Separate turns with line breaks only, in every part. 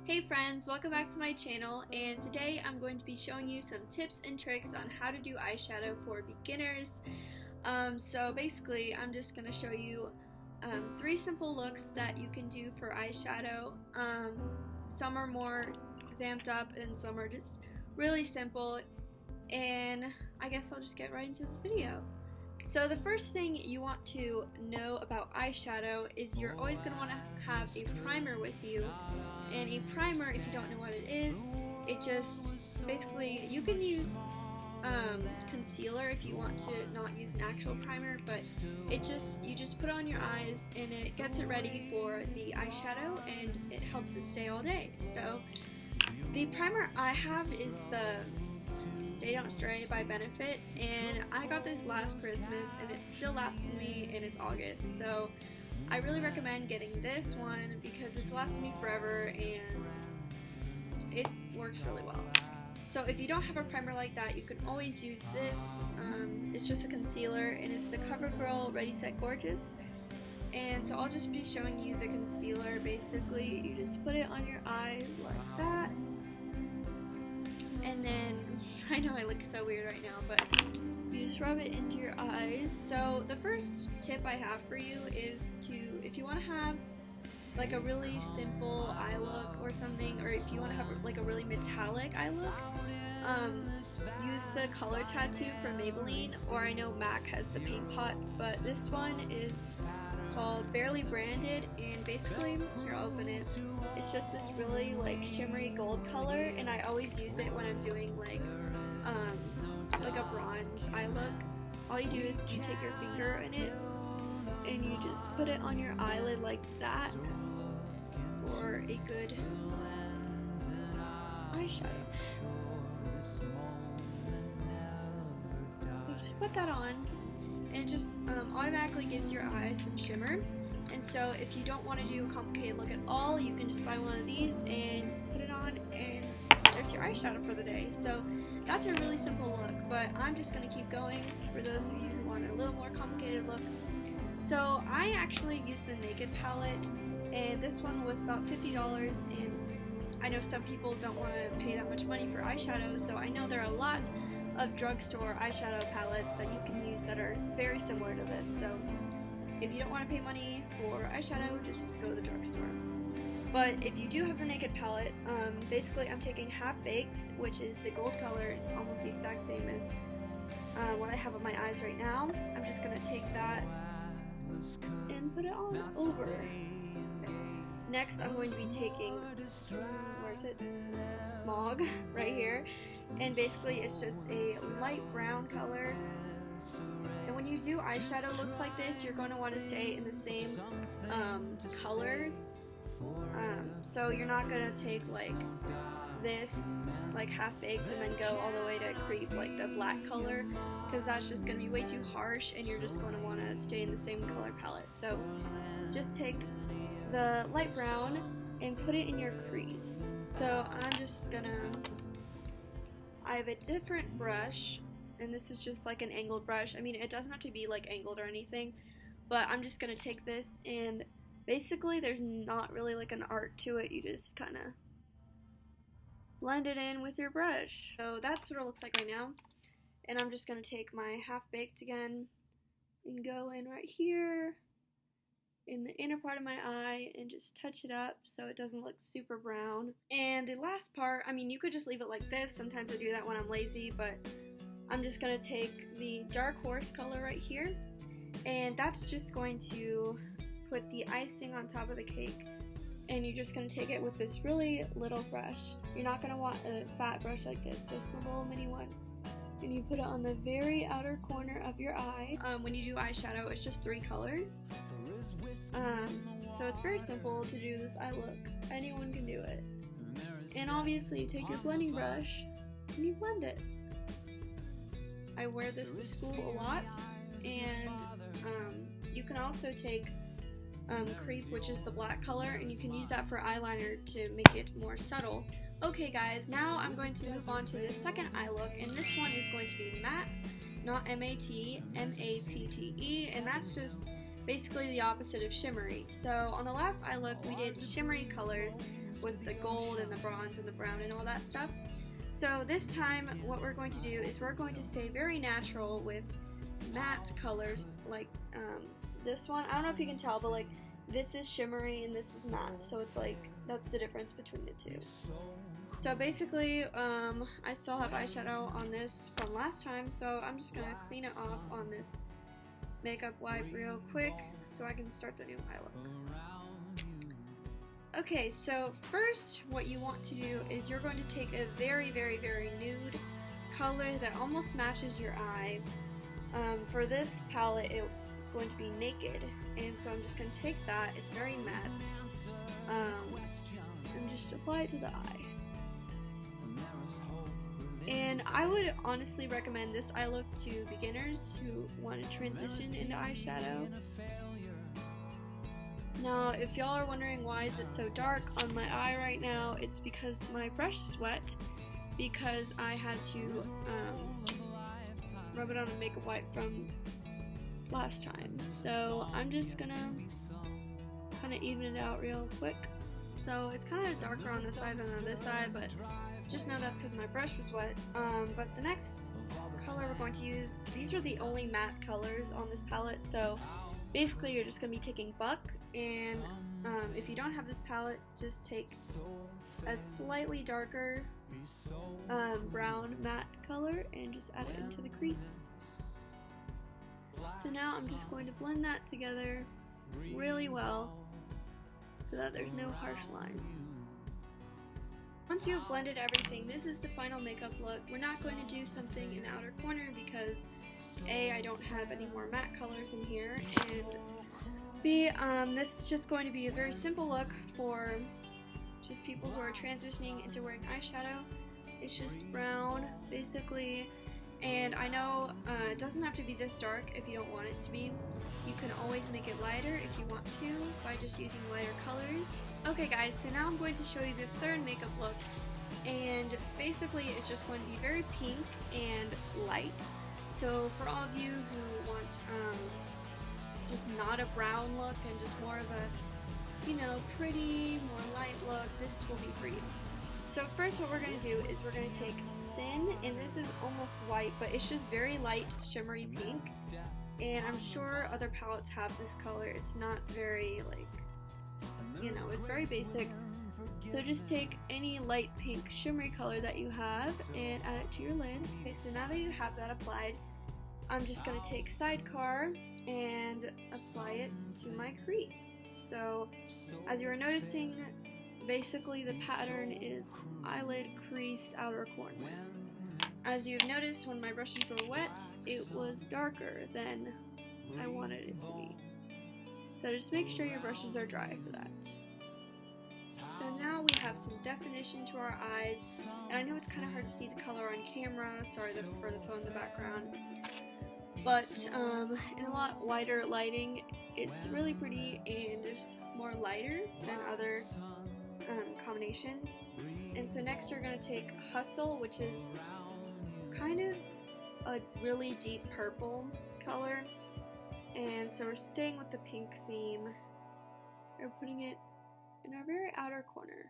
Hey friends, welcome back to my channel, and today I'm going to be showing you some tips and tricks on how to do eyeshadow for beginners. So basically I'm just going to show you 3 simple looks that you can do for eyeshadow. Some are more vamped up and some are just really simple, and I guess I'll just get right into this video. So the first thing you want to know about eyeshadow is you're always going to want to have a primer with you. And a primer, if you don't know what it is, it just basically, you can use concealer if you want to not use an actual primer, but you just put it on your eyes and it gets it ready for the eyeshadow and it helps it stay all day. So the primer I have is the Stay Don't Stray by Benefit, and I got this last Christmas and it still lasts me, and it's August, so I really recommend getting this one because it's lasted me forever and it works really well. So if you don't have a primer like that, you can always use this. It's just a concealer and it's the CoverGirl Ready Set Gorgeous. And so I'll just be showing you the concealer. Basically, you just put it on your eyes like that. And then, I know I look so weird right now, but you just rub it into your eyes. So the first tip I have for you is if you want to have like a really simple eye look or something, or if you want to have like a really metallic eye look, use the color tattoo from Maybelline, or I know MAC has the paint pots, but this one is called Barely Branded, and basically, here, I'll open it. It's just this really like shimmery gold color, and I always use it when I'm doing like a bronze eye look. All you do is you take your finger in it and you just put it on your eyelid like that for a good eyeshadow. You just put that on and it just automatically gives your eyes some shimmer. And so if you don't want to do a complicated look at all, you can just buy one of these and put it on, and there's your eyeshadow for the day. So that's a really simple look, but I'm just going to keep going for those of you who want a little more complicated look. So I actually used the Naked palette, and this one was about $50, and I know some people don't want to pay that much money for eyeshadow, so I know there are a lot of drugstore eyeshadow palettes that you can use that are very similar to this. So if you don't want to pay money for eyeshadow, just go to the drugstore. But if you do have the Naked palette, basically I'm taking Half Baked, which is the gold color. It's almost the exact same as what I have on my eyes right now. I'm just going to take that and put it on over. Next, I'm going to be taking, where is it? Smog, right here. And basically it's just a light brown color. And when you do eyeshadow looks like this, you're going to want to stay in the same colors. So you're not going to take like this, like Half Baked, and then go all the way to Creep, like the black color, because that's just going to be way too harsh and you're just going to want to stay in the same color palette. So just take the light brown and put it in your crease. So I'm just going to, I have a different brush, and this is just like an angled brush. I mean, it doesn't have to be like angled or anything, but I'm just going to take this, and basically there's not really like an art to it. You just kind of blend it in with your brush. So that's what it looks like right now. And I'm just going to take my Half Baked again and go in right here in the inner part of my eye and just touch it up so it doesn't look super brown. And the last part, I mean, you could just leave it like this. Sometimes I do that when I'm lazy, but I'm just going to take the Dark Horse color right here, and that's just going to put the icing on top of the cake. And you're just going to take it with this really little brush. You're not going to want a fat brush like this, just a little mini one. And you put it on the very outer corner of your eye. When you do eyeshadow, it's just 3 colors. So it's very simple to do this eye look. Anyone can do it. And obviously you take your blending brush and you blend it. I wear this to school a lot, and you can also take Creep, which is the black color, and you can use that for eyeliner to make it more subtle. Okay guys, now I'm going to move on to the second eye look, and this one is going to be matte, not M-A-T, M-A-T-T-E, and that's just basically the opposite of shimmery. So on the last eye look, we did shimmery colors. with the gold and the bronze and the brown and all that stuff. So this time what we're going to do is we're going to stay very natural with matte colors like this one. I don't know if you can tell, but like this is shimmery and this is matte, so it's like that's the difference between the two. So basically I still have eyeshadow on this from last time, so I'm just gonna clean it off on this makeup wipe real quick so I can start the new eye look. Okay, so first what you want to do is you're going to take a very nude color that almost matches your eye. For this palette it's going to be Naked, and so I'm just going to take that, it's very matte, and just apply it to the eye. And I would honestly recommend this eye look to beginners who want to transition into eyeshadow. Now, if y'all are wondering why is it so dark on my eye right now, it's because my brush is wet, because I had to rub it on a makeup wipe from last time. So I'm just gonna kind of even it out real quick. So it's kind of darker on this side than on this side, but just know that's because my brush was wet. But the next color we're going to use, these are the only matte colors on this palette, so basically you're just going to be taking Buck, and if you don't have this palette, just take a slightly darker brown matte color and just add it into the crease. So now I'm just going to blend that together really well so that there's no harsh lines. Once you have blended everything, this is the final makeup look. We're not going to do something in the outer corner because A, I don't have any more matte colors in here, and B, this is just going to be a very simple look for just people who are transitioning into wearing eyeshadow. It's just brown, basically, and I know it doesn't have to be this dark if you don't want it to be. You can always make it lighter if you want to by just using lighter colors. Okay guys, so now I'm going to show you the third makeup look, and basically it's just going to be very pink and light. So for all of you who want just not a brown look and just more of a, you know, pretty, more light look, this will be for you. So first what we're going to do is we're going to take Sin, and this is almost white, but it's just very light shimmery pink, and I'm sure other palettes have this color. It's not very like, you know, it's very basic. So just take any light pink shimmery color that you have and add it to your lid. Okay, so now that you have that applied, I'm just going to take Sidecar and apply it to my crease. So as you are noticing, basically the pattern is eyelid, crease, outer corner. As you've noticed, when my brushes were wet, it was darker than I wanted it to be. So just make sure your brushes are dry for that. So now we have some definition to our eyes, and I know it's kind of hard to see the color on camera, sorry for the phone in the background, but in a lot wider lighting, it's really pretty and just more lighter than other combinations. And so next we're going to take Hustle, which is kind of a really deep purple color. And so we're staying with the pink theme. We're putting it in our very outer corner.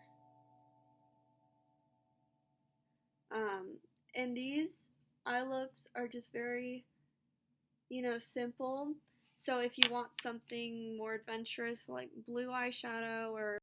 And these eye looks are just very, you know, simple. So if you want something more adventurous like blue eyeshadow or